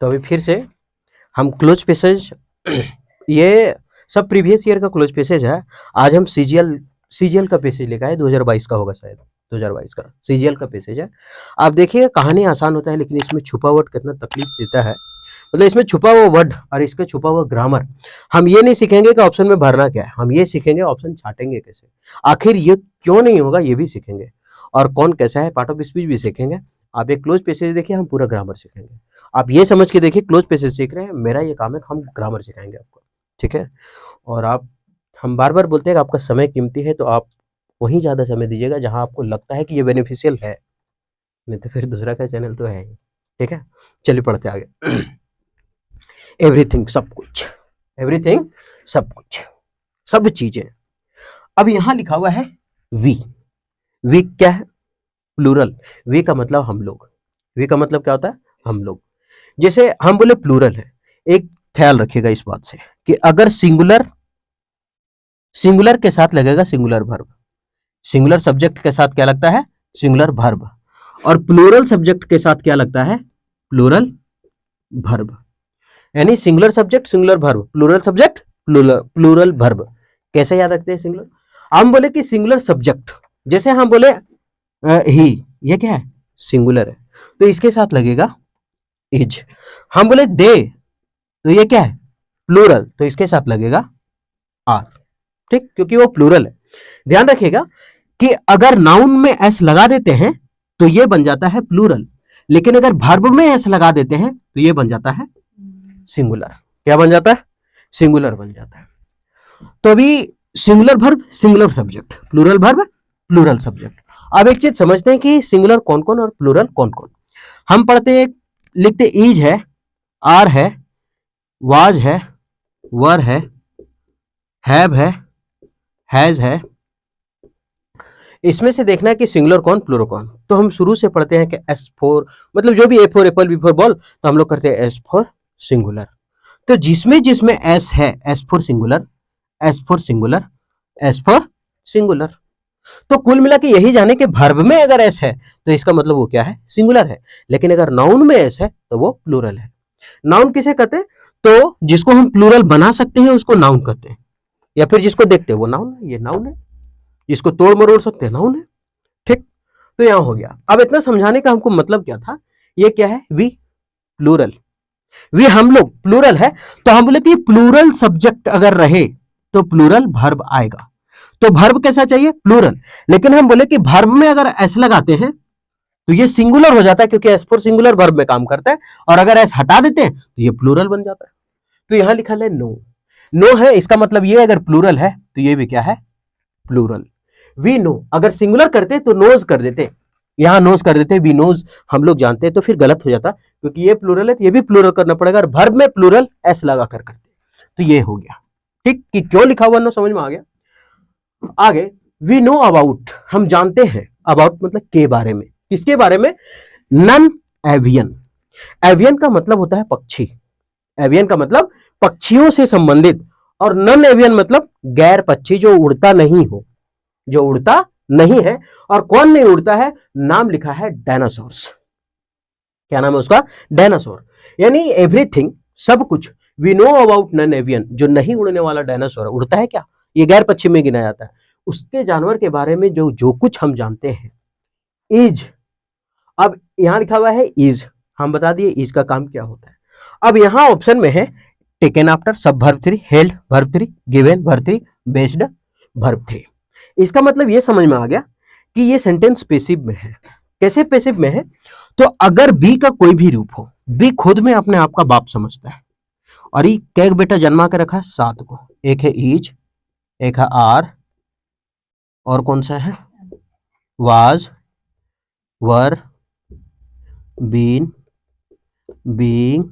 तो अभी फिर से हम क्लोज पैसेज, ये सब प्रीवियस ईयर का क्लोज पैसेज है। आज हम सीजीएल का पैसेज लेकर आए, 2022 का होगा शायद, 2022 का सीजीएल का पैसेज है। आप देखिए कहानी आसान होता है लेकिन इसमें छुपा वर्ड कितना तकलीफ देता है, मतलब इसमें छुपा हुआ वर्ड और इसका छुपा हुआ ग्रामर। हम ये नहीं सीखेंगे कि ऑप्शन में भरना क्या है, हम ये सीखेंगे ऑप्शन छाटेंगे कैसे, आखिर ये क्यों नहीं होगा ये भी सीखेंगे, और कौन कैसा है पार्ट ऑफ स्पीच भी सीखेंगे। आप एक क्लोज पैसेज देखिए, हम पूरा ग्रामर सीखेंगे। आप ये समझ के देखिए क्लोज पैसेज सीख रहे हैं, मेरा ये काम है हम ग्रामर सिखाएंगे आपको, ठीक है। और आप, हम बार बार बोलते हैं कि आपका समय कीमती है, तो आप वहीं ज़्यादा समय दीजिएगा जहां आपको लगता है कि ये बेनिफिशियल है, नहीं तो फिर दूसरा का चैनल तो है ही, ठीक है। चलिए पढ़ते आगे। एवरीथिंग, सब कुछ, एवरीथिंग सब कुछ, सब चीजें। अब यहां लिखा हुआ है वी। वी क्या है? प्लूरल। वी का मतलब हम लोग। वी का मतलब क्या होता है? हम लोग। जैसे हम बोले प्लूरल है, एक ख्याल रखिएगा इस बात से कि अगर सिंगुलर के साथ लगेगा सिंगुलर वर्ब, सिंगुलर सब्जेक्ट के साथ क्या लगता है? Singular verb. और प्लूरल सब्जेक्ट के साथ क्या लगता है? Plural verb. यानी singular subject singular verb, plural subject plural verb. कैसे याद रखते हैं सिंगुलर? हम बोले कि सिंगुलर सब्जेक्ट, जैसे हम बोले ही, ये क्या है? सिंगुलर है, तो इसके साथ लगेगा इज। हम बोले दे, तो ये क्या है? प्लूरल, तो इसके साथ लगेगा आर, ठीक, क्योंकि वो प्लूरल है। ध्यान रखिएगा कि अगर नाउन में एस लगा देते हैं तो ये बन जाता है प्लूरल, लेकिन अगर वर्ब में एस लगा देते हैं तो ये बन जाता है सिंगुलर। क्या बन जाता है? सिंगुलर बन जाता है। तो अभी singular verb singular subject, plural verb plural subject. अब एक चीज समझते हैं कि सिंगुलर कौन कौन और प्लूरल कौन कौन। हम पढ़ते हैं, लिखते इज है, आर है, वाज है, वर है, हैव है, हैज है। इसमें से देखना है कि सिंगुलर कौन प्लूरल कौन। तो हम शुरू से पढ़ते हैं कि एस फोर, मतलब जो भी A four apple, B four ball, तो हम लोग करते हैं एस फॉर सिंगुलर। तो जिसमें जिसमें एस है, S for singular, S for singular, S for singular. तो कुल मिला के यही जाने कि वर्ब में अगर एस है तो इसका मतलब वो क्या है? सिंगुलर है। लेकिन अगर नाउन में एस है तो वो प्लूरल है। नाउन किसे कहते हैं? तो जिसको हम प्लूरल बना सकते हैं उसको नाउन कहते हैं, या फिर जिसको देखते हैं वो नाउन है, ये नाउन है। जिसको तोड़ मरोड़ सकते हैं नाउन है, ठीक। तो यहां हो गया। अब इतना समझाने का हमको मतलब क्या था? ये क्या है? We, plural. वी हम लोग, प्लूरल है, तो हम बोले कि प्लूरल सब्जेक्ट अगर रहे तो प्लूरल वर्ब आएगा। तो वर्ब कैसा चाहिए? प्लूरल। लेकिन हम बोले कि वर्ब में अगर एस लगाते हैं तो ये सिंगुलर हो जाता है, क्योंकि एस फॉर सिंगुलर वर्ब में काम करता है, और अगर एस हटा देते हैं तो ये प्लूरल बन जाता है। तो यहां लिखा है नो। नो है, इसका मतलब ये अगर प्लूरल है तो ये भी क्या है? प्लूरल। वी नो, अगर सिंगुलर करते तो नोज कर देते, यहां नोज कर देते, वी नोज हम लोग जानते हैं, तो फिर गलत हो जाता, क्योंकि ये प्लूरल है तो ये भी प्लूरल करना पड़ेगा, और वर्ब में प्लूरल एस लगा कर करते, तो ये हो गया, ठीक। कि क्यों लिखा हुआ नो समझ में आ गया। आगे वी नो अबाउट, हम जानते हैं, अबाउट मतलब के बारे में। किसके बारे में? None avian. एवियन का मतलब होता है पक्षी, एवियन का मतलब पक्षियों से संबंधित, और नन एवियन मतलब गैर पक्षी, जो उड़ता नहीं हो, जो उड़ता नहीं है। और कौन नहीं उड़ता है? नाम लिखा है डायनासोर्स। क्या नाम है उसका? डायनासोर। यानी एवरीथिंग, सब कुछ, we know about non avian, जो नहीं उड़ने वाला डायनासोर है। उड़ता है क्या? ये गैर पक्षी में गिना जाता है। उसके जानवर के बारे में जो जो कुछ हम जानते हैं, इज। अब यहां लिखा हुआ है इज, हम बता दिए इज का काम क्या होता है। अब यहां ऑप्शन में है टेकन आफ्टर, सब verb 3, held verb 3, given verb 3, based verb 3। इसका मतलब ये समझ में आ गया कि ये सेंटेंस पैसिव में है। कैसे पैसिव में है? तो अगर बी का कोई भी रूप हो, बी खुद में अपने आप का बाप समझता है, और ये कैक बेटा जन्मा के रखा है 7 को, एक है इज, एक है आर, और कौन सा है? वाज, वर, बीन, बीइंग,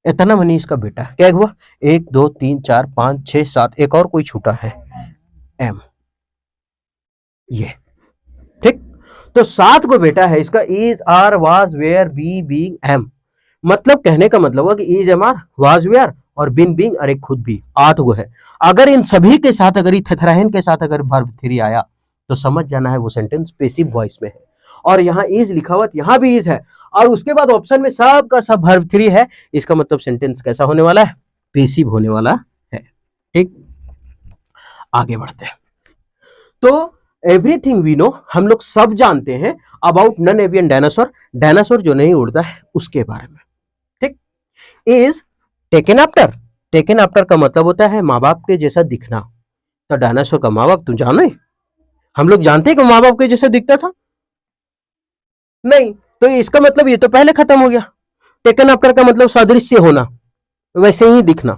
इतना मनी इसका बेटा। क्या हुआ? 1 2 3 4 5 6 7, एक और कोई छूटा है, एम, ये, ठीक। तो 7 को बेटा है इसका, is, are, was, were, be, being, am. मतलब कहने का मतलब हुआ कि is, am, are, was, were और बीन, बीइंग, और एक खुद भी, 8 गो है। अगर इन सभी के साथ, अगर इथेथराइन के साथ अगर वर्ब 3 आया तो समझ जाना है वो सेंटेंस पैसिव वॉइस में है। और यहाँ इज लिखा हुआ, यहाँ भी इज है, और उसके बाद ऑप्शन में सब का सब वर्ब थ्री है, इसका मतलब सेंटेंस कैसा होने वाला है, पैसिव होने वाला है। ठीक, आगे बढ़ते हैं। तो एवरीथिंग वी नो, हम लोग सब जानते हैं about non avian dinosaur, dinosaur जो नहीं उड़ता है उसके बारे में। ठीक, is taken after, taken after का मतलब होता है माँ बाप के जैसा दिखना। तो डायनासोर का माँ बाप तुम जानो, हम लोग जानते हैं कि माँ बाप के जैसा दिखता था, नहीं, तो इसका मतलब ये तो पहले खत्म हो गया। टेकन आफ्टर का मतलब सादृश्य होना, वैसे ही दिखना।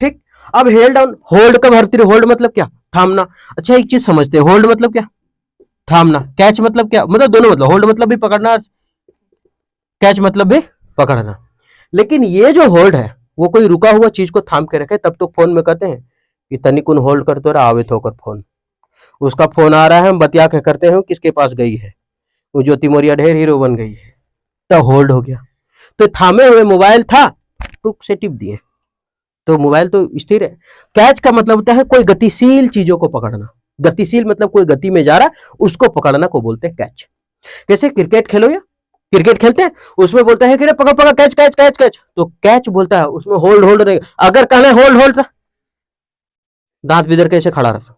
ठीक, अब हेल्ड डाउन, होल्ड का भरती, होल्ड मतलब क्या, थामना। अच्छा एक चीज समझते हैं, होल्ड मतलब क्या, थामना। कैच मतलब क्या, मतलब दोनों, मतलब होल्ड मतलब भी पकड़ना, कैच मतलब भी पकड़ना। लेकिन ये जो होल्ड है वो कोई रुका हुआ चीज को थाम के रखे, तब तो फोन में कहते हैं कि तनिकुन होल्ड कर तो रहा आवे तो होकर फोन, उसका फोन आ रहा है, हम बतिया के करते हैं किसके पास गई है, वो ज्योति मोरिया ढेर हीरो बन गई है, तो होल्ड हो गया। तो थामे हुए मोबाइल था, टुक से टिप दिए, तो मोबाइल तो स्थिर है। कैच का मतलब होता है कोई गतिशील चीजों को पकड़ना, गतिशील मतलब कोई गति में जा रहा उसको पकड़ना को बोलते हैं कैच। कैसे क्रिकेट खेलो, या क्रिकेट खेलते हैं, उसमें बोलता है कि पकड़ पकड़ कैच कैच कैच कैच, तो कैच बोलता है, उसमें होल्ड होल्ड रहेगा। अगर कहना होल्ड होल्ड, दांत बिदर कैसे खड़ा रहता,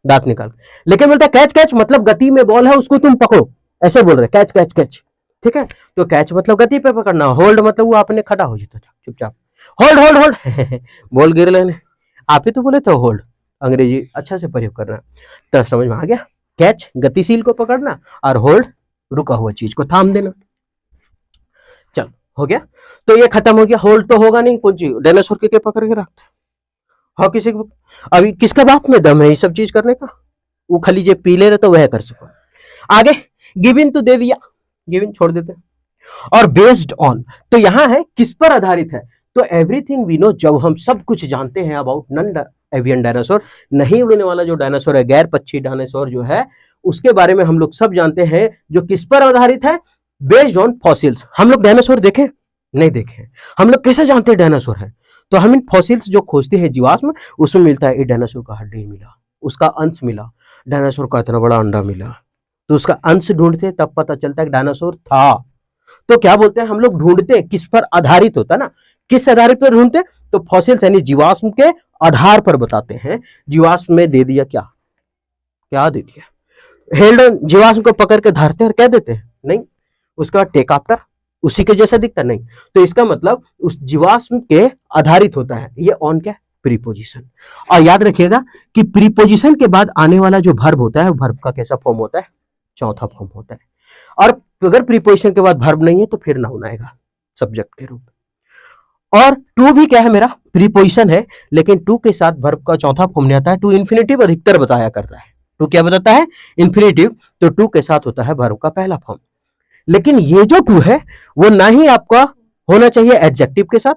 दांत निकाल, लेकिन बोलता है कैच कैच मतलब गति में बॉल है उसको तुम पकड़ो, ऐसे बोल रहे कैच कैच कैच। ठीक है, तो कैच मतलब गति पे पकड़ना, होल्ड मतलब वो आपने खड़ा हो जाता था चुपचाप, होल्ड होल्ड होल्ड बॉल गिर लेने, आप ही तो बोले थे होल्ड, अंग्रेजी अच्छा से प्रयोग करना, तो समझ में आ गया। कैच गतिशील को पकड़ना और होल्ड रुका हुआ चीज को थाम देना। चल हो गया, तो ये खत्म हो गया, होल्ड तो होगा नहीं, कौन चीज डायनासोर के पकड़ के रखते, हाँ किसी को, अभी किसका बाप में दम है ये सब चीज करने का, वो खाली जो पी ले रहे तो वह कर सको। आगे गिवन तो दे दिया, गिवन छोड़ देते, और बेस्ड ऑन, तो यहां है किस पर आधारित है, तो एवरीथिंग वी नो, जब हम सब कुछ जानते हैं अबाउट नॉन एवियन डायनासोर, नहीं उड़ने वाला जो डायनासोर है, गैर पक्षी डायनासोर जो है उसके बारे में हम लोग सब जानते हैं, जो किस पर आधारित है, बेस्ड ऑन फॉसिल्स। हम लोग डायनासोर देखे नहीं देखे, हम लोग कैसे जानते हैं डायनासोर है, तो हम इन फॉसिल्स जो खोजते हैं जीवाश्म, उसमें मिलता है डायनासोर का हड्डी मिला, उसका अंश मिला, डायनासोर का इतना बड़ा अंडा मिला, तो उसका अंश ढूंढते तब पता चलता है कि डायनासोर था। तो क्या बोलते हैं हम लोग ढूंढते हैं, किस पर आधारित होता है ना, किस आधारित पर ढूंढते, तो फॉसिल्स यानी जीवाश्म के आधार पर बताते हैं। जीवाश्म में दे दिया क्या, क्या दे दिया, हेल्ड जीवाश्म को पकड़ के धरते और कह देते हैं नहीं, उसका टेक आफ्टर उसी के जैसा दिखता नहीं, तो इसका मतलब उस जीवाश्म के आधारित होता है, ये ऑन क्या, प्रीपोजिशन। और याद रखिएगा कि प्रीपोजिशन के बाद आने वाला जो वर्ब होता है, वर्ब का कैसा फॉर्म होता है, चौथा फॉर्म होता है। और अगर प्रीपोजिशन के बाद वर्ब नहीं है तो फिर नाउन आएगा सब्जेक्ट के रूप में। और टू भी क्या है, मेरा प्रीपोजिशन है, लेकिन टू के साथ वर्ब का चौथा फॉर्म नहीं आता है, टू इन्फिनेटिव अधिकतर बताया करता है, टू क्या बताता है, इन्फिनेटिव, तो टू के साथ होता है वर्ब का पहला फॉर्म। लेकिन ये जो टू है वो ना ही आपका होना चाहिए एडजेक्टिव के साथ,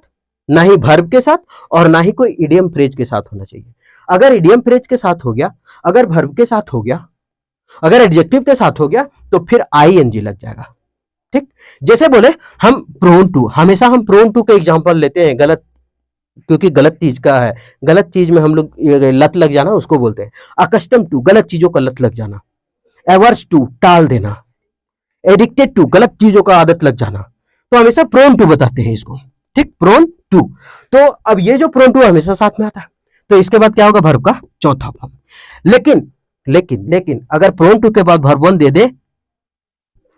ना ही वर्ब के साथ, और ना ही कोई इडियम फ्रेज के साथ होना चाहिए। अगर इडियम फ्रेज के साथ हो गया, अगर वर्ब के साथ हो गया, अगर एडजेक्टिव के साथ हो गया, तो फिर आईएनजी लग जाएगा। ठीक, जैसे बोले हम प्रोन टू, हमेशा हम प्रोन टू के एग्जांपल लेते हैं, गलत, क्योंकि गलत चीज का है, गलत चीज में हम लोग लत लग जाना उसको बोलते हैं। अकस्टम टू, गलत चीजों का लत लग जाना। एवर्स टू, टाल देना। एडिक्टेड टू, गलत चीजों का आदत लग जाना, तो हमेशा प्रोन टू बताते हैं इसको। ठीक, प्रोन टू, तो अब ये जो प्रोन टू हमेशा साथ में आता है, तो इसके बाद क्या होगा, वर्ब का चौथा फॉर्म। लेकिन लेकिन लेकिन अगर प्रोन टू के बाद वर्ब वन दे दे,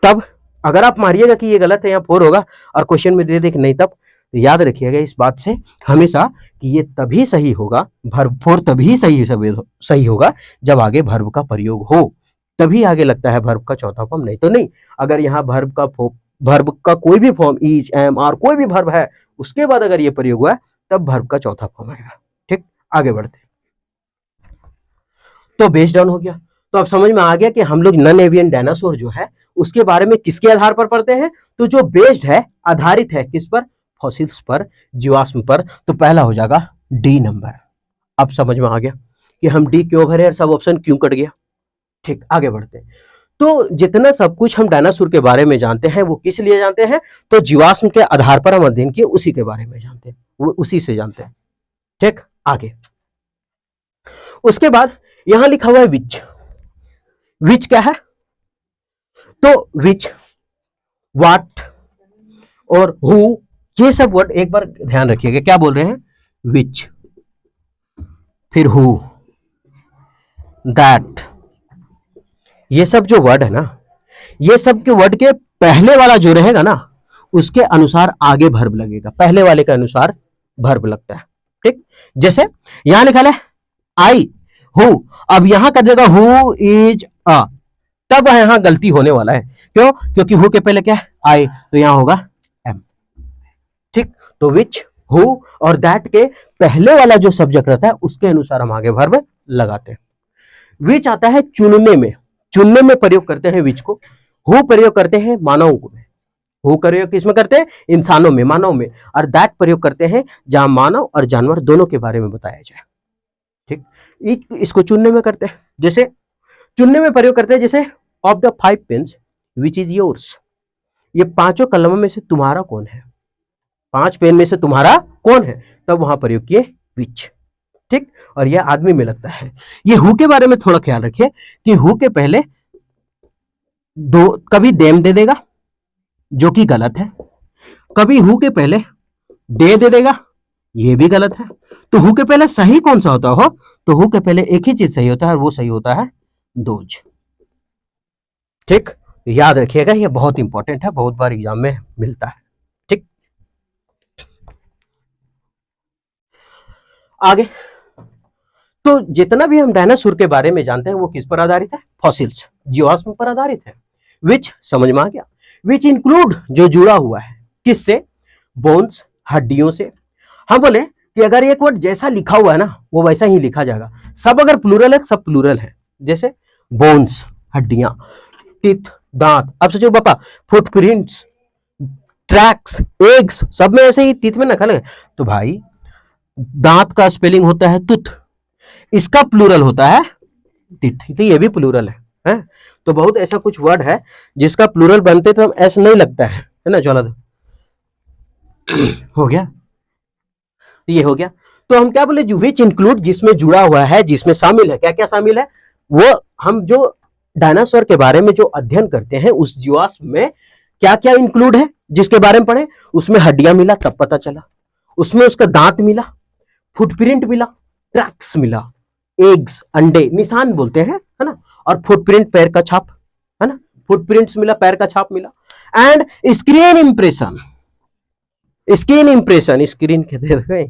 तब अगर आप मारिएगा कि ये गलत है, यहाँ फोर होगा, और क्वेश्चन में दे दे कि नहीं, तब तो याद रखिएगा इस बात से हमेशा कि ये तभी सही होगा, वर्ब फोर तभी सही होगा जब आगे वर्ब का प्रयोग हो, तभी आगे लगता है वर्ब का चौथा फॉर्म, नहीं तो नहीं। अगर यहाँ वर्ब का कोई भी फॉर्म, इज, एम, आर, कोई भी वर्ब है, उसके बाद अगर ये प्रयोग हुआ तब वर्ब का चौथा फॉर्म आएगा। ठीक, आगे बढ़ते, तो बेस्ड ऑन हो गया, तो अब समझ में आ गया कि हम लोग नॉन एवियन डायनासोर जो है उसके बारे में किसके आधार पर पढ़ते हैं, तो जो बेस्ड है, आधारित है किस पर, फॉसिल्स पर, जीवाश्म पर, तो पहला हो जाएगा डी नंबर। अब समझ में आ गया कि हम डी क्यों भरे और सब ऑप्शन क्यों कट गया। ठीक, आगे बढ़ते हैं। तो जितना सब कुछ हम डायनासोर के बारे में जानते हैं वो किस लिए जानते हैं, तो जीवाश्म के आधार पर हम अध्ययन किए उसी के बारे में जानते हैं, वो उसी से जानते हैं। ठीक, आगे उसके बाद यहां लिखा हुआ है विच, विच क्या है, तो विच, व्हाट, और हु, ये सब वर्ड एक बार ध्यान रखिएगा, क्या बोल रहे हैं, विच, फिर हु, दैट, ये सब जो वर्ड है ना, ये सब के वर्ड के पहले वाला जो रहेगा ना, उसके अनुसार आगे वर्ब लगेगा, पहले वाले के अनुसार वर्ब लगता है। ठीक, जैसे यहां लिखा है आई, हु, अब यहां कर देगा हु इज अ, तब यहां गलती होने वाला है। क्यों? क्योंकि हु के पहले क्या है, आई, तो यहां होगा एम। ठीक, तो विच, हु और दैट के पहले वाला जो सब्जेक्ट रहता है उसके अनुसार हम आगे वर्ब लगाते हैं। विच आता है चुनने में, चुनने में प्रयोग करते हैं विच को। हु प्रयोग करते हैं मानव में, हु प्रयोग किसमें करते हैं, इंसानों में, मानव में। और दैट प्रयोग करते हैं जहां मानव और जानवर दोनों के बारे में बताया जाए। ठीक, इसको चुनने में करते हैं, जैसे चुनने में प्रयोग करते हैं, जैसे of the 5 pens which is yours, ये पांचों कलमों में से तुम्हारा कौन है, 5 पेन में से तुम्हारा कौन है, तब वहां प्रयोग किए विच। ठीक, और यह आदमी में लगता है। ये हु के बारे में थोड़ा ख्याल रखिए कि हु के पहले दो, कभी देम दे देगा जो कि गलत है, कभी हु के पहले दे देगा, ये भी गलत है। तो हु के पहले सही कौन सा होता हो, तो हु के पहले एक ही चीज सही होता है और वो सही होता है दोज। ठीक, याद रखिएगा, ये बहुत इंपॉर्टेंट है, बहुत बार एग्जाम में मिलता है। ठीक, आगे तो जितना भी हम डायनासोर के बारे में जानते हैं वो किस पर आधारित है, फॉसिल्स, जीवाश्म पर आधारित है। विच समझ में आ गया, विच इंक्लूड जो जुड़ा हुआ है, किससे, बोन्स, हड्डियों से। हम बोले कि अगर एक वर्ड जैसा लिखा हुआ है ना वो वैसा ही लिखा जाएगा, सब अगर प्लूरल है सब प्लूरल है, जैसे बोन्स हड्डियां, टीथ दांत। अब सोचो पापा, फुटप्रिंट्स, ट्रैक्स, एग्स, सब में ऐसे ही टीथ में नकल है, तो भाई दांत का स्पेलिंग होता है तुथ, इसका प्लूरल होता है टीथ, तो ये भी प्लूरल है? तो बहुत ऐसा कुछ वर्ड है जिसका प्लूरल बनते तो हम ऐसा नहीं लगता है ना, चलो हो गया, ये हो गया। तो हम क्या बोले, जो विच इंक्लूड जिसमें जुड़ा हुआ है, जिसमें शामिल है, क्या क्या शामिल है, वो हम जो डायनासोर के बारे में जो अध्ययन करते हैं उस जीवाश्म में क्या क्या इंक्लूड है, जिसके बारे में पढ़े, उसमें हड्डियां मिला तब पता चला, उसमें उसका दांत मिला, फुटप्रिंट मिला, ट्रैक्स मिला, एग्स अंडे, निशान बोलते हैं, है ना, और फुटप्रिंट पैर का छाप, है ना, फुटप्रिंट्स मिला, पैर का छाप मिला, and screen impression, skin impression, screen कहते हैं,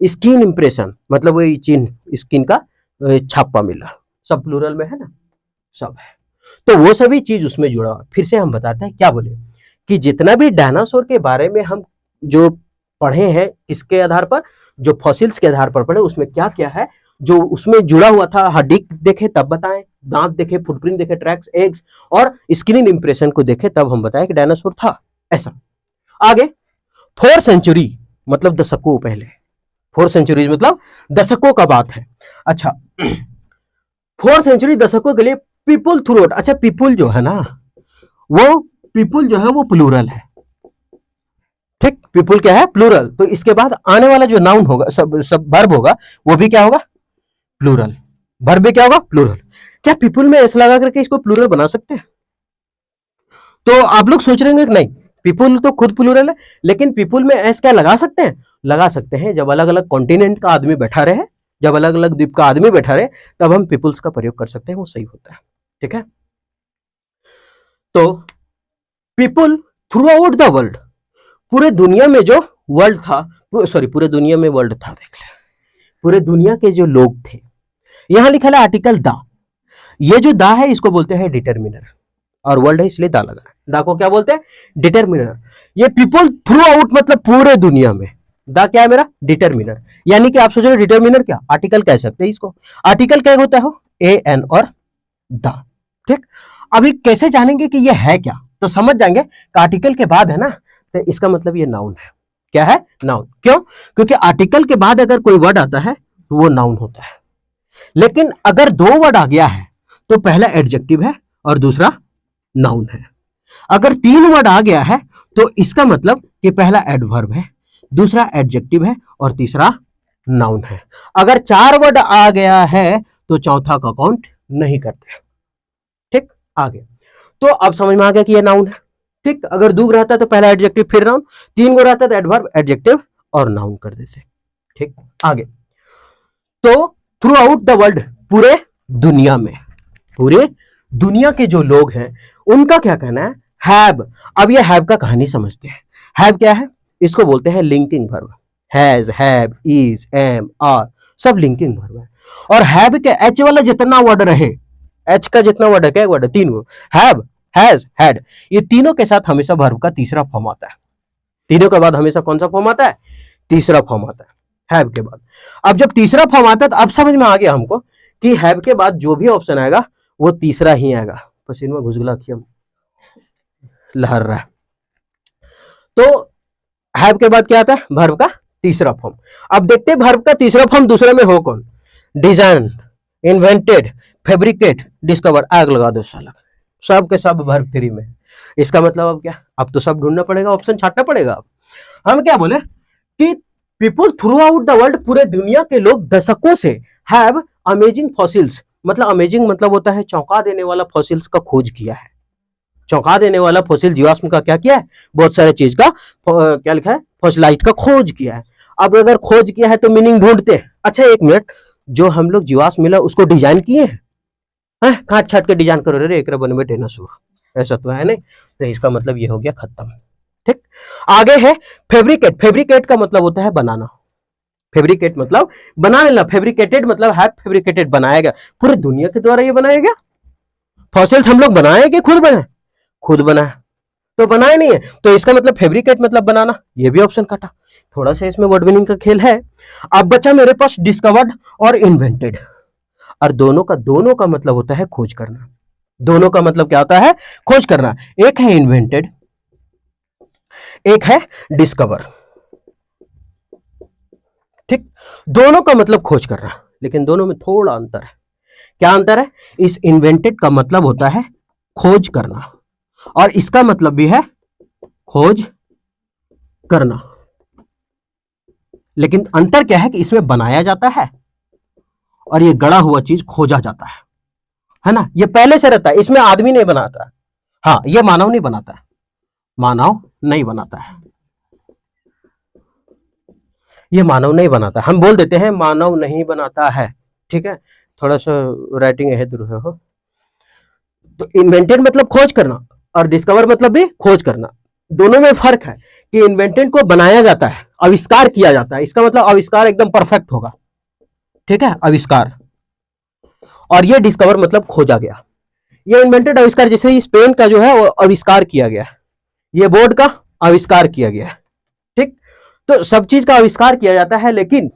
स्किन इंप्रेशन मतलब वही चिन्ह, स्किन का छापा मिला, सब प्लूरल में है ना, सब है। तो वो सभी चीज उसमें जुड़ा हुआ। फिर से हम बताते हैं, क्या बोले कि जितना भी डायनासोर के बारे में हम जो पढ़े हैं, इसके आधार पर, जो फॉसिल्स के आधार पर पढ़े, उसमें क्या क्या है जो उसमें जुड़ा हुआ था, हड्डी देखे तब बताएं, दांत देखे, फुटप्रिंट देखे, ट्रैक्स, एग्स और स्किन इंप्रेशन को देखे तब हम बताएं कि डायनासोर था। ऐसा आगे 4 सेंचुरी मतलब दशकों पहले, 4 सेंचुरीज मतलब दशकों का बात है। अच्छा 4 सेंचुरी दशकों के लिए पीपुल थ्रू, अच्छा पीपुल जो है ना, वो पीपुल जो है वो प्लूरल है। ठीक, पीपुल क्या है, प्लूरल। तो इसके बाद आने वाला जो नाउन होगा, सब वर्ब होगा, वो भी क्या होगा, प्लूरल। वर्ब भी क्या होगा, प्लूरल। क्या पीपुल में एस लगा करके इसको प्लूरल बना सकते हैं? तो आप लोग सोच रहे होंगे कि नहीं, पीपुल तो खुद प्लूरल है, लेकिन पीपुल में एस क्या लगा सकते हैं, लगा सकते हैं। जब अलग अलग कॉन्टिनेंट का आदमी बैठा रहे, जब अलग अलग द्वीप का आदमी बैठा रहे, तब हम पीपुल्स का प्रयोग कर सकते हैं, वो सही होता है। ठीक है, तो people through out the world, पूरे दुनिया में जो वर्ल्ड था, सॉरी पूरे दुनिया में वर्ल्ड था, देख ले, पूरे दुनिया के जो लोग थे। यहां लिखा है आर्टिकल दा, ये जो दा है इसको बोलते हैं डिटर्मिनर, और वर्ल्ड है इसलिए दा लगा है। दा को क्या बोलते हैं, डिटर्मिनर। ये पीपल थ्रू आउट मतलब पूरे दुनिया में, दा क्या है मेरा, डिटर्मिनर। यानी कि आप सोच रहे हो डिटर्मिनर क्या, आर्टिकल कह सकते हैं इसको। आर्टिकल क्या होता है, ए एन और दा। ठीक, अभी कैसे जानेंगे कि ये है क्या, तो समझ जाएंगे कि आर्टिकल के बाद है ना, तो इसका मतलब ये नाउन है। क्या है, नाउन। क्यों, क्योंकि आर्टिकल के बाद अगर कोई वर्ड आता है तो वो नाउन होता है। लेकिन अगर 2 वर्ड आ गया है तो पहला एडजेक्टिव है और दूसरा नाउन है। अगर 3 वर्ड आ गया है तो इसका मतलब कि पहला एडवर्ब है, दूसरा एडजेक्टिव है और तीसरा नाउन है। अगर 4 वर्ड आ गया है तो चौथा का काउंट नहीं करते। ठीक, आगे तो अब समझ में आ गया कि ये नाउन है। ठीक, अगर दो रहता तो पहला एडजेक्टिव फिर नाउन, तीन गो रहता तो एडवर्ब, एडजेक्टिव और नाउन कर देते। ठीक, आगे तो थ्रू आउट द वर्ल्ड, पूरे दुनिया में, पूरे दुनिया के जो लोग हैं उनका क्या कहना है, हैव। अब ये हैव का कहानी समझते हैं। हैव क्या है, इसको बोलते हैं linking verb. Has, have, is, am, are सब लिंकिंग वर्ब है। और हैव के एच वाला जितना वर्ड रहे, एच का जितना वर्ड है, क्या वर्ड है, तीन वो, हैव, हैज, हैड, ये तीनों के साथ हमेशा वर्ब का तीसरा फॉर्म आता है। तीनों के बाद हमेशा कौन सा फॉर्म आता है, तीसरा फॉर्म आता है हैव के बाद। अब जब तीसरा फॉर्म आता है तो अब समझ में आ गया हमको कि हैव के बाद जो भी ऑप्शन आएगा वो तीसरा ही आएगा। पसीने में घुसगला किया, लहर रहा है। तो हैव के बाद क्या आता है, वर्ब का तीसरा फॉर्म। अब देखते हैं वर्ब का तीसरा फॉर्म दूसरे में हो कौन, डिजाइन, इन्वेंटेड, फैब्रिकेट, डिस्कवर, आग लगा दो साला, सब के सब वर्ब थ्री में। इसका मतलब अब क्या, अब तो सब ढूंढना पड़ेगा, ऑप्शन छाटना पड़ेगा। अब हम क्या बोले कि people through out the world, पूरे दुनिया के लोग दशकों से हैव अमेजिंग फॉसिल्स, मतलब अमेजिंग मतलब होता है चौंका देने वाला, फॉसिल्स का खोज किया है। चौंका देने वाला फॉसिल, जीवाश्म का क्या किया है, बहुत सारे चीज का क्या लिखा है, फॉसिलाइट का खोज किया है। अब अगर खोज किया है तो मीनिंग ढूंढते हैं। अच्छा एक मिनट, जो हम लोग जीवाश्म मिला उसको डिजाइन किए हैं, काट छाट के डिजाइन करो रे एक बनवे डायनासोर, ऐसा तो है नहीं, तो इसका मतलब ये हो गया खत्म। ठीक, आगे है फैब्रिकेट। फैब्रिकेट का मतलब होता है बनाना, फैब्रिकेट मतलब बना लेना, फैब्रिकेटेड मतलब है फैब्रिकेटेड, बनाया गया, पूरी दुनिया के द्वारा ये बनाया गया। फॉसिल्स हम लोग बनाए कि खुद बनाए, खुद बनाए, तो बनाए नहीं है, तो इसका मतलब फैब्रिकेट मतलब बनाना, ये भी ऑप्शन काटा। थोड़ा सा इसमें वर्ड मीनिंग का खेल है। अब बचा मेरे पास डिस्कवर्ड और इन्वेंटेड, और दोनों का मतलब होता है खोज करना। दोनों का मतलब क्या होता है, खोज करना। एक है इन्वेंटेड, एक है डिस्कवर। ठीक, दोनों का मतलब खोज करना, लेकिन दोनों में थोड़ा अंतर है। क्या अंतर है, इस इन्वेंटेड का मतलब होता है खोज करना, और इसका मतलब भी है खोज करना, लेकिन अंतर क्या है कि इसमें बनाया जाता है और ये गड़ा हुआ चीज खोजा जाता है ना, ये पहले से रहता है, इसमें आदमी नहीं बनाता। हाँ, ये मानव नहीं बनाता है, मानव नहीं बनाता है, ये मानव नहीं बनाता, हम बोल देते हैं मानव नहीं बनाता है। ठीक है, थोड़ा सा राइटिंग है हो। तो इन्वेंटेड मतलब खोज करना और डिस्कवर मतलब भी खोज करना, दोनों में फर्क है कि इन्वेंटेड को बनाया जाता है, आविष्कार किया जाता है, इसका मतलब आविष्कार एकदम परफेक्ट होगा। ठीक है, आविष्कार। और ये डिस्कवर मतलब खोजा गया। ये इन्वेंटेड आविष्कार, जैसे इस पेन का जो है वो आविष्कार किया गया, ये बोर्ड का आविष्कार किया गया। ठीक, तो सब चीज का आविष्कार किया जाता है, लेकिन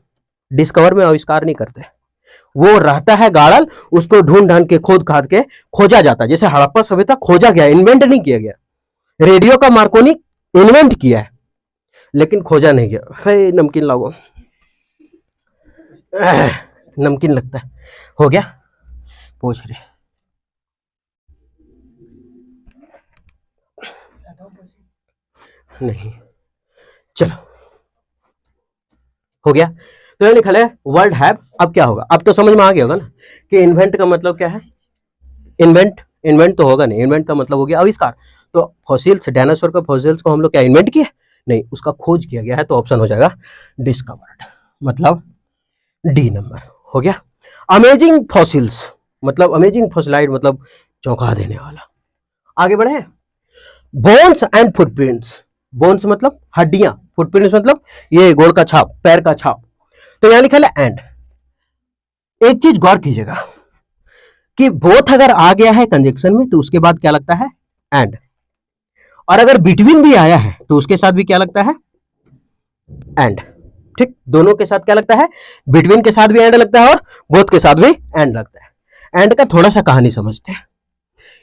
डिस्कवर में आविष्कार नहीं करते, वो रहता है गाड़ल, उसको ढूंढ ढांड के खोद खाद के खोजा जाता है। जैसे हड़प्पा सभ्यता खोजा गया, इन्वेंट नहीं किया गया। रेडियो का मार्कोनी इन्वेंट किया है, लेकिन खोजा नहीं गया। है नमकीन लाओ, नमकीन लगता है, हो गया, पूछ रहे नहीं, चलो हो गया। तो ये लिखा है वर्ल्ड हैव। अब क्या होगा, अब तो समझ में आ गया होगा ना कि इन्वेंट का मतलब क्या है, इन्वेंट तो होगा नहीं, इन्वेंट का मतलब हो गया आविष्कार। तो फॉसिल्स, डायनासोर का फॉसिल्स को हम लोग क्या इन्वेंट किया, नहीं, उसका खोज किया गया है, तो ऑप्शन हो जाएगा डिस्कवर्ड, मतलब डी नंबर हो गया। अमेजिंग फॉसिल्स मतलब अमेजिंग फॉसिलाइड मतलब चौंका देने वाला। आगे बढ़े, बोन्स एंड फुटप्रिंट्स। बोन्स मतलब हड्डियां, फुटप्रिंट्स मतलब ये गोड़ का छाप, पैर का छाप। तो यहां लिखा है एंड। एक चीज गौर कीजिएगा कि बोथ अगर आ गया है कंजक्शन में तो उसके बाद क्या लगता है, एंड। और अगर बिटवीन भी आया है तो उसके साथ भी क्या लगता है, एंड। ठीक, दोनों के साथ क्या लगता है, बिटवीन के साथ भी एंड लगता है और बोथ के साथ भी एंड लगता है। एंड का थोड़ा सा कहानी समझते हैं।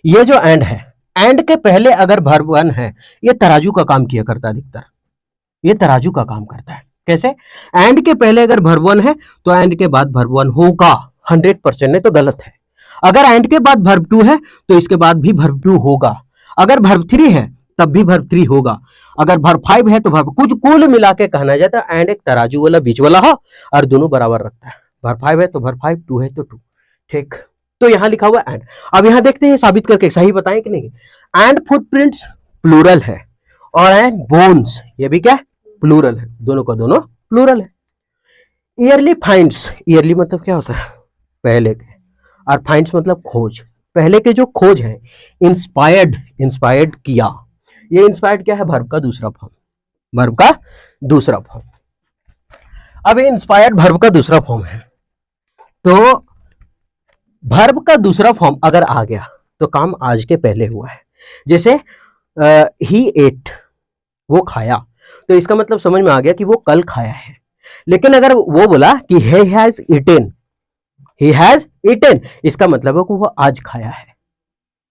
ये जो एंड है, एंड के पहले अगर वर्ब वन है, ये तराजू का काम किया करता है अधिकतर, ये तराजू का काम करता है। कैसे, एंड के पहले अगर वर्ब वन है तो एंड के बाद वर्ब वन होगा 100%, नहीं तो गलत है। अगर एंड के बाद वर्ब टू है तो इसके बाद भी वर्ब टू होगा। अगर वर्ब थ्री है तब भी वर्ब थ्री होगा। अगर वर्ब फाइव है तो वर्ब, कुछ कुल मिला के कहना जाता है एंड एक तराजू वाला बीच वाला हो और दोनों बराबर रखता है। वर्ब फाइव है तो वर्ब फाइव, टू है तो टू। ठीक, तो यहां लिखा हुआ एंड। अब यहां देखते हैं साबित करके सही बताएं कि नहीं। एंड फुटप्रिंट्स प्लूरल है, और एंड बोन्स ये भी क्या है, प्लूरल है, दोनों का दोनों प्लूरल है। ईयरली फाइंड्स, ईयरली मतलब क्या होता है, पहले के, और फाइंड्स मतलब खोज, पहले के जो खोज है। इंस्पायर्ड, इंस्पायर्ड किया, ये इंस्पायर्ड क्या है, वर्ब का दूसरा फॉर्म, वर्ब का दूसरा फॉर्म। अब ये इंस्पायर्ड वर्ब का दूसरा फॉर्म है, तो वर्ब का दूसरा फॉर्म अगर आ गया तो काम आज के पहले हुआ है। जैसे ही एट, वो खाया, तो इसका मतलब समझ में आ गया कि वो कल खाया है। लेकिन अगर वो बोला कि he has eaten, he has eaten, इसका मतलब है कि वो आज खाया है।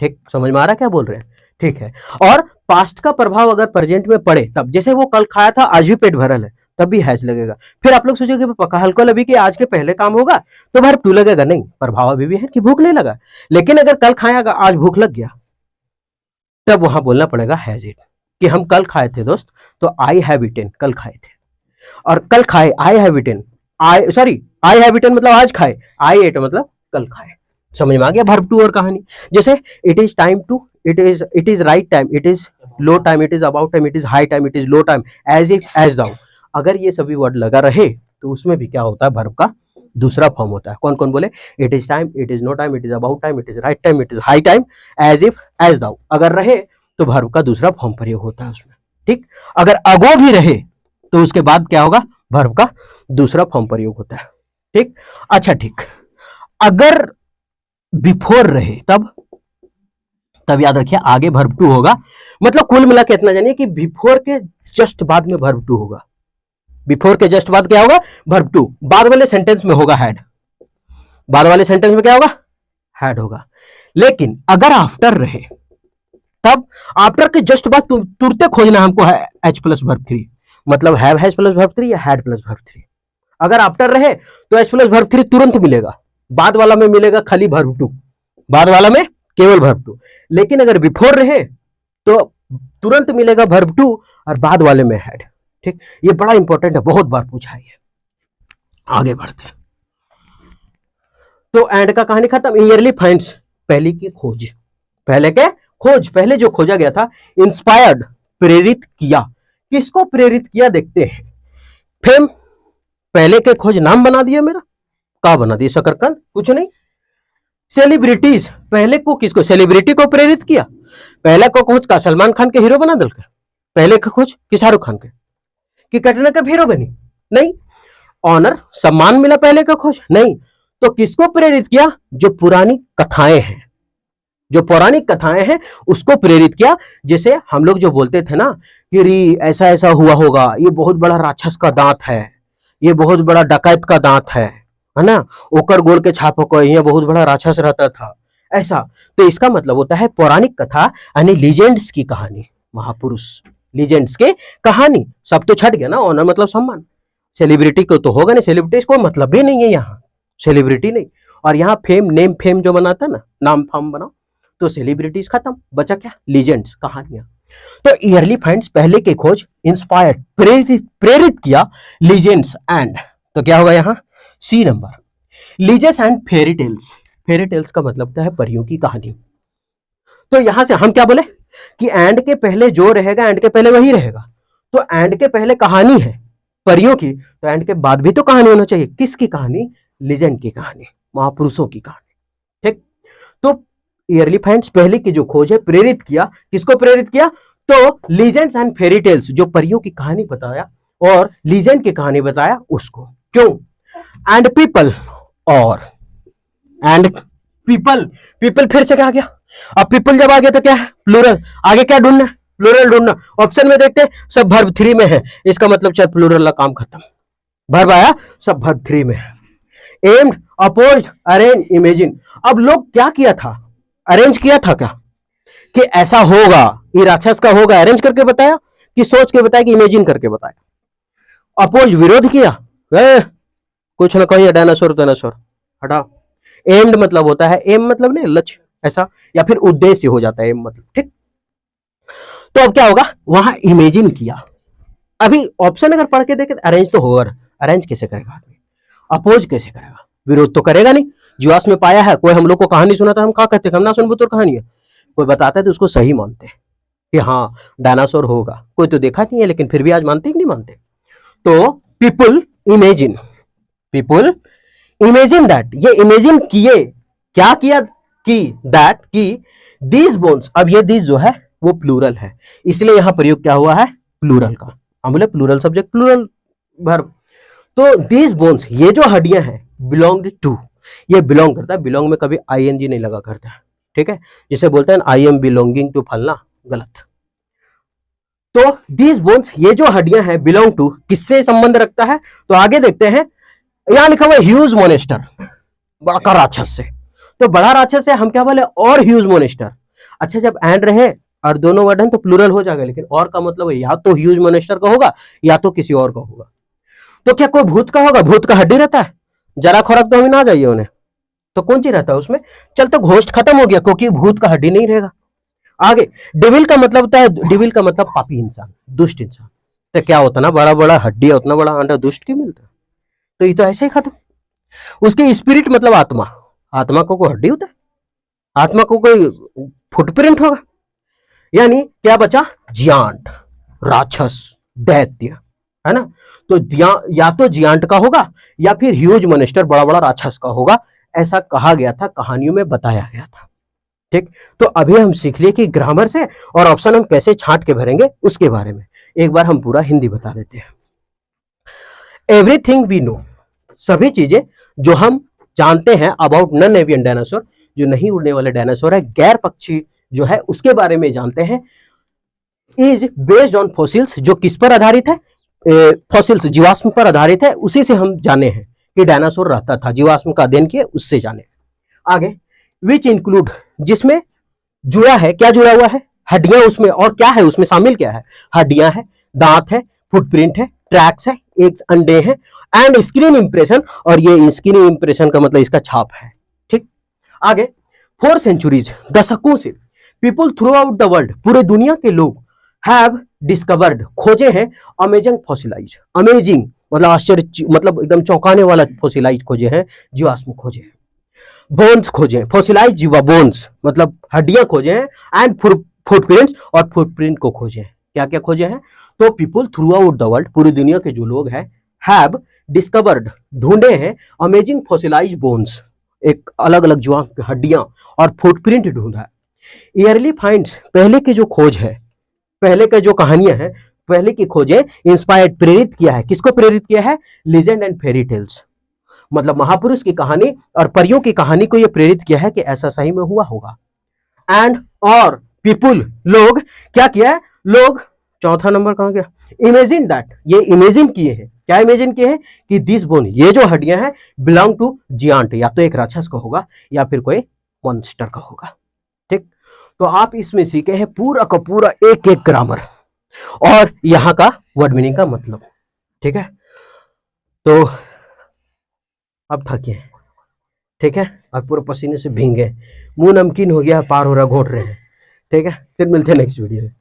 ठीक, समझ में आ रहा है क्या बोल रहे हैं, ठीक है। और पास्ट का प्रभाव अगर प्रेजेंट में पड़े तब, जैसे वो कल खाया था आज भी पेट भरल है, तब भी हैज लगेगा। फिर आप लोग सोचोगे पक्का हल्को अभी कि आज के पहले काम होगा तो वर्ब टू लगेगा, नहीं, प्रभाव अभी भी है कि भूख नहीं लगा। लेकिन अगर कल खाया आज भूख लग गया, तब वहां बोलना पड़ेगा हैज इट, कि हम कल खाए थे दोस्त, तो आई हैव इटन, कल खाए थे। और कल खाए, I have eaten, I have eaten मतलब आज खाए, आई एट मतलब कल खाए। समझ में आ गया वर्ब टू और कहानी। जैसे it is time to, it is right time, it is low time, it is about time, it is high time, it is low time, as if, as though, अगर ये सभी वर्ड लगा रहे तो उसमें भी क्या होता है, वर्ब का दूसरा फॉर्म होता है। कौन कौन बोले, it is time, it is no time, it is about time, it is right time, it is high time, as if, as though, अगर रहे तो वर्ब का दूसरा फॉर्म प्रयोग होता है उसमें। ठीक, अगर अगो भी रहे तो उसके बाद क्या होगा, वर्ब का दूसरा फॉर्म प्रयोग होता है। ठीक, अच्छा ठीक, अगर बिफोर रहे तब याद रखिए आगे वर्ब टू होगा। मतलब कुल मिला के इतना जानिए कि बिफोर के जस्ट बाद में वर्ब टू होगा, बिफोर के जस्ट बाद क्या होगा, वर्ब टू, बाद वाले सेंटेंस में होगा हैड, बाद वाले सेंटेंस में क्या होगा, हैड होगा। लेकिन अगर आफ्टर रहे, तब आफ्टर के जस्ट बाद तुरंत खोजना हमको है एच प्लस वर्ब थ्री, मतलब have has plus verb three या हैड प्लस वर्ब थ्री। अगर आफ्टर रहे तो एच प्लस वर्ब थ्री तुरंत मिलेगा, बाद वाला में मिलेगा खाली वर्ब टू, बाद वाला में केवल वर्ब टू। लेकिन अगर बिफोर रहे तो तुरंत मिलेगा वर्ब टू और बाद वाले में हैड। ठीक, ये बड़ा इंपॉर्टेंट है, बहुत बार पूछा है। आगे बढ़ते हैं, तो एंड का कहानी खत्म। ईयरली फाइंड्स, पहले की खोज, पहले के खोज, पहले जो खोजा गया था। इंस्पायर्ड, प्रेरित किया, किसको प्रेरित किया देखते हैं। फेम, पहले के खोज नाम बना दिया मेरा, का बना दिया, शकरकंद, कुछ नहीं। सेलिब्रिटीज, पहले को किसको, सेलिब्रिटी को प्रेरित किया। पहले को खोज का सलमान खान के हीरो बना दिल, पहले का खोज कि शाहरुख खान के, कि कटरीना कैफ हीरो बनी, नहीं। ऑनर, सम्मान मिला पहले का खोज, नहीं। तो किसको प्रेरित किया, जो पुरानी कथाएं हैं, जो पौराणिक कथाएं हैं उसको प्रेरित किया। जैसे हम लोग जो बोलते थे ना कि री ऐसा ऐसा हुआ होगा, ये बहुत बड़ा राक्षस का दांत है, ये बहुत बड़ा डकैत का दांत है ना, ओकर गोल के छाप को, ये बहुत बड़ा राक्षस रहता था, ऐसा। तो इसका मतलब होता है पौराणिक कथा, यानी लीजेंड्स की कहानी, महापुरुष लीजेंड्स के कहानी। सब तो छट गया ना, ऑनर मतलब सम्मान, सेलिब्रिटी को तो होगा नहीं, सेलिब्रिटी को मतलब भी नहीं है यहाँ, सेलिब्रिटी नहीं। और यहाँ फेम, नेम फेम जो बनाता है ना, नाम फाम बनाओ, तो सेलिब्रिटीज खत्म, बचा क्या, लीजेंड्स, कहानियां। तो ईयरली फाइंड्स, पहले के खोज, इंस्पायर्ड, प्रेरित किया, लीजेंड्स एंड, तो क्या होगा यहाँ C number, legends and fairy tales. Fairy tales का मतलब क्या है, परियों की कहानी। तो यहां से हम क्या बोले कि एंड के पहले जो रहेगा, एंड के पहले वही रहेगा। तो एंड के पहले कहानी है परियों की, तो एंड के बाद भी तो कहानी होना चाहिए। किसकी कहानी, लीजेंड की कहानी, महापुरुषों की कहानी। ठीक, तो ईयरली फाइंड्स, पहले की जो खोज है, प्रेरित किया, किसको प्रेरित किया, तो लीजेंड्स एंड फेरी टेल्स, जो परियों की कहानी बताया और लीजेंड की कहानी बताया उसको। क्यों, एंड पीपल, और एंड पीपल, पीपल फिर से क्या आ गया, अब पीपल जब आ गया तो क्या है, प्लूरल, आगे क्या ढूंढना, प्लूरल ढूंढना। ऑप्शन में देखते सब वर्ब थ्री में है, इसका मतलब चाहे प्लूरल का काम खत्म, वर्ब आया सब वर्ब थ्री में है। Aimed, opposed, arrange, imagine. अब लोग क्या किया था, अरेंज किया था क्या, कि ऐसा होगा, ये राक्षस का होगा, अरेंज करके बताया, कि सोच के बताया, कि इमेजिन करके बताया। अपोज, विरोध किया, कुछ ना कहिए, डायनासोर डायनासोर हटा। एम्ड मतलब होता है, एम मतलब नहीं लक्ष्य, ऐसा, या फिर उद्देश्य हो जाता है एम मतलब। ठीक, तो अब क्या होगा, वहां इमेजिन किया। अभी ऑप्शन अगर पढ़ के देखे, अरेंज तो होगा, अरेंज कैसे करेगा आदमी, अपोज कैसे करेगा, विरोध तो करेगा नहीं। जुआस में पाया है कोई, हम लोग को कहानी सुनाता, हम क्या कहते हैं, हम ना सुनबो तो कहानी है, कोई बताता है तो उसको सही मानते हैं। कि हाँ डायनासोर होगा, कोई तो देखा नहीं है लेकिन फिर भी आज मानते कि नहीं मानते। तो people imagine, people imagine that, ये इमेजिन किए, क्या किया कि दैट कि दीज बोन्स, अब ये दीज जो है वो प्लूरल है, इसलिए यहां प्रयोग क्या हुआ है प्लूरल का, हम बोले प्लूरल सब्जेक्ट प्लूरल वर्ब। तो दीज बोन्स, ये जो हड्डियां हैं, बिलोंग टू, ये बिलोंग करता है, बिलोंग में कभी आईएनजी नहीं लगा करता है, ठीक है, जिसे बोलते हैं आई एम बिलोंगिंग टू फलना, गलत। तो दीज बोन्स, ये जो हड्डियां हैं, बिलोंग टू, किससे संबंध रखता है, तो आगे देखते हैं, यहां लिखा हुआ ह्यूज मोनेस्टर, बड़ा राक्षस से, तो बड़ा राक्षस से हम क्या बोले और ह्यूज मोनेस्टर। अच्छा जब एंड रहे और दोनों वर्ड हैं तो प्लूरल हो जाएगा, लेकिन और का मतलब है या तो ह्यूज मोनेस्टर का होगा या तो किसी और का होगा। तो क्या कोई भूत का होगा, भूत का हड्डी रहता है, जरा खोरक दो भी ना जाइए उन्हें, तो कौन चीज रहता है उसमें, चल तो घोस्ट खत्म हो गया क्योंकि भूत का हड्डी नहीं रहेगा। आगे डिविल का मतलब होता है, डिविल का मतलब पापी इंसान, दुष्ट इंसान, तो क्या होता ना बड़ा बड़ा हड्डी है उतना बड़ा अंडा दुष्ट क्यों मिलता, तो ये तो ऐसे ही खत्म। उसके स्पिरिट मतलब आत्मा, आत्मा को कोई हड्डी होता है, आत्मा को कोई फुटप्रिंट होगा, यानी क्या बचा जियांट, राक्षस, दैत्य, है ना, तो या तो जियांट का होगा या फिर ह्यूज मोनेस्टर बड़ा बड़ा राक्षस का होगा, ऐसा कहा गया था, कहानियों में बताया गया था। ठीक, तो अभी हम सीख लिए कि ग्रामर से और ऑप्शन हम कैसे छांट के भरेंगे उसके बारे में एक बार हम पूरा हिंदी बता देते हैं। एवरीथिंग वी नो, सभी चीजें जो हम जानते हैं अबाउट नॉन एवियन डायनासोर, जो नहीं उड़ने वाले डायनासोर है, गैर पक्षी जो है उसके बारे में जानते हैं, इज बेस्ड ऑन फॉसिल्स, जो किस पर आधारित है, फॉसिल्स जीवाश्म पर आधारित है, उसी से हम जाने हैं कि डायनासोर रहता था, जीवाश्म का अध्ययन किया उससे जाने। आगे विच इंक्लूड, जिसमें जुड़ा है, क्या जुड़ा हुआ है, हड्डियां उसमें, और क्या है उसमें शामिल, क्या है, हड्डियां है, दांत है, फुटप्रिंट है, ट्रैक्स है, एक अंडे हैं, एंड स्क्रीन इंप्रेशन, और ये स्क्रीन इंप्रेशन का मतलब इसका छाप है। ठीक, आगे 4 सेंचुरीज, दशकों से, people through out the world, पूरे दुनिया के लोग, हैव डिस्कवर्ड, खोजे हैं, अमेजिंग फॉसिलाइज, अमेजिंग मतलब आश्चर्य, मतलब एकदम चौंकाने वाला फॉसिलाइज खोजे हैं, जीवाश्म खोजे हैं, बोन्स खोजे, फॉसिलाइज जीवा, बोन्स मतलब हड्डियां खोजे हैं, एंड फुटप्रिंट्स, और फुटप्रिंट को खोजे हैं, क्या क्या खोजे हैं, तो people through out the world, पूरी दुनिया के जो लोग हैं, हैव डिस्कवर्ड, ढूंढे हैं, अमेजिंग फॉसिलाइज बोन्स, एक अलग अलग जीवा हड्डियां, और फुटप्रिंट ढूंढा है। ईयरली फाइंड्स, पहले की जो खोज है, पहले के जो कहानियां हैं, पहले की खोजें, इंस्पायर्ड, प्रेरित किया है, किसको प्रेरित किया है, लीजेंड एंड फेरी टेल्स, मतलब महापुरुष की कहानी और परियों की कहानी को यह प्रेरित किया है कि ऐसा सही में हुआ होगा। एंड और पीपुल, लोग, क्या किया है, लोग, चौथा नंबर कहां गया, इमेजिन दैट, ये इमेजिन किए हैं, क्या इमेजिन किए हैं कि दिस बोन, ये जो हड्डियां हैं, बिलोंग टू जियांट, या तो एक राक्षस का होगा या फिर कोई मॉन्स्टर का होगा। ठीक, तो आप इसमें सीखे हैं पूरा का पूरा एक एक ग्रामर और यहां का वर्ड मीनिंग का मतलब। ठीक है, तो अब थके हैं, ठीक है, और पूरे पसीने से भींगे, मुंह नमकीन हो गया, पार हो रहा, घोट रहे हैं। ठीक है, फिर मिलते हैं नेक्स्ट वीडियो में।